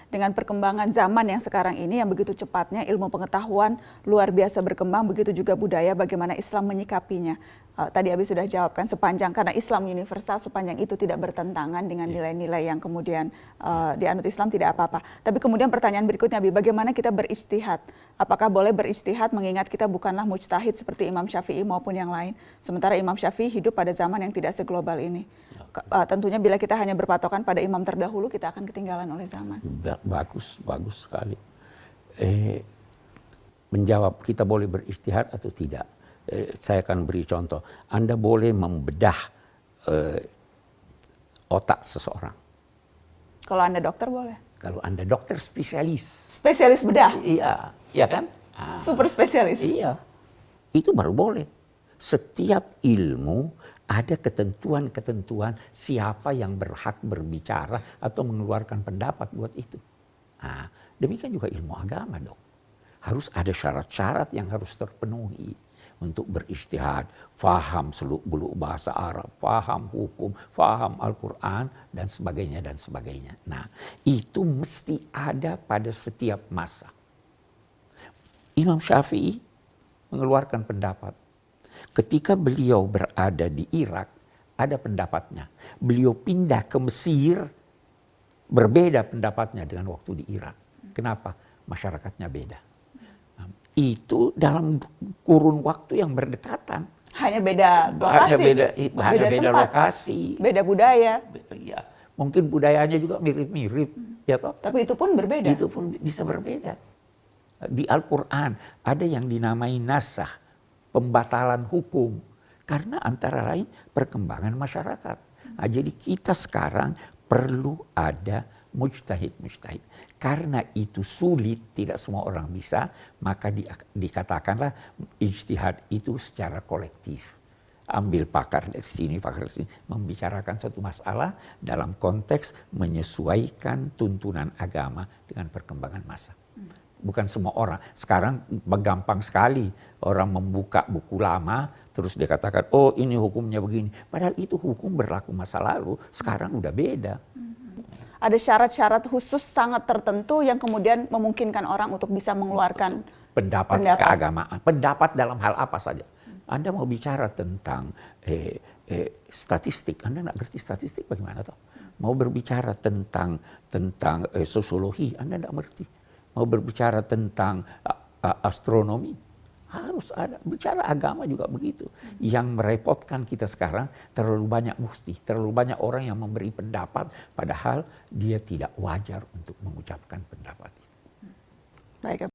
dengan perkembangan zaman yang sekarang ini yang begitu cepatnya, ilmu pengetahuan luar biasa berkembang, begitu juga budaya, bagaimana Islam menyikapinya. Tadi Abi sudah jawabkan, sepanjang karena Islam universal, sepanjang itu tidak bertentangan dengan nilai-nilai yang kemudian dianut Islam, tidak apa-apa. Tapi kemudian pertanyaan berikutnya, Abi, bagaimana kita berijtihad? Apakah boleh berijtihad mengingat kita bukanlah mujtahid seperti Imam Syafi'i maupun yang lain. Sementara Imam Syafi'i hidup pada zaman yang tidak seglobal ini. Tentunya bila kita hanya berpatokan pada imam terdahulu, kita akan ketinggalan oleh zaman. Bagus sekali. Menjawab kita boleh berijtihad atau tidak. Saya akan beri contoh. Anda boleh membedah otak seseorang. Kalau Anda dokter boleh? Kalau Anda dokter spesialis. Spesialis bedah? Iya kan? Super spesialis? Iya, itu baru boleh. Setiap ilmu ada ketentuan-ketentuan siapa yang berhak berbicara atau mengeluarkan pendapat buat itu. Nah, demikian juga ilmu agama dong. Harus ada syarat-syarat yang harus terpenuhi untuk berijtihad, faham seluk-beluk bahasa Arab, faham hukum, faham Al-Quran, dan sebagainya, dan sebagainya. Nah, itu mesti ada pada setiap masa. Imam Syafi'i mengeluarkan pendapat. Ketika beliau berada di Irak, ada pendapatnya. Beliau pindah ke Mesir, berbeda pendapatnya dengan waktu di Irak. Kenapa? Masyarakatnya beda. Itu dalam kurun waktu yang berdekatan. Hanya beda lokasi. Hanya beda lokasi. Beda budaya. Ya, mungkin budayanya juga mirip-mirip. Ya toh? Tapi itu pun berbeda. Itu pun bisa berbeda. Di Al-Quran ada yang dinamai nasakh, pembatalan hukum. Karena antara lain perkembangan masyarakat. Nah, jadi kita sekarang perlu ada mujtahid. Karena itu sulit, tidak semua orang bisa, maka dikatakanlah ijtihad itu secara kolektif. Ambil pakar dari sini, pakar dari sini, membicarakan suatu masalah dalam konteks menyesuaikan tuntunan agama dengan perkembangan masa. Bukan semua orang. Sekarang gampang sekali orang membuka buku lama, terus dia katakan, oh ini hukumnya begini. Padahal itu hukum berlaku masa lalu, sekarang udah beda. Ada syarat-syarat khusus sangat tertentu yang kemudian memungkinkan orang untuk bisa mengeluarkan pendapat keagamaan. Pendapat dalam hal apa saja. Anda mau bicara tentang statistik, Anda nggak ngerti statistik bagaimana toh? Mau berbicara tentang sosiologi, Anda nggak ngerti. Mau berbicara tentang astronomi, harus ada. Bicara agama juga begitu. Yang merepotkan kita sekarang, terlalu banyak mufti, terlalu banyak orang yang memberi pendapat, padahal dia tidak wajar untuk mengucapkan pendapat itu. Baik.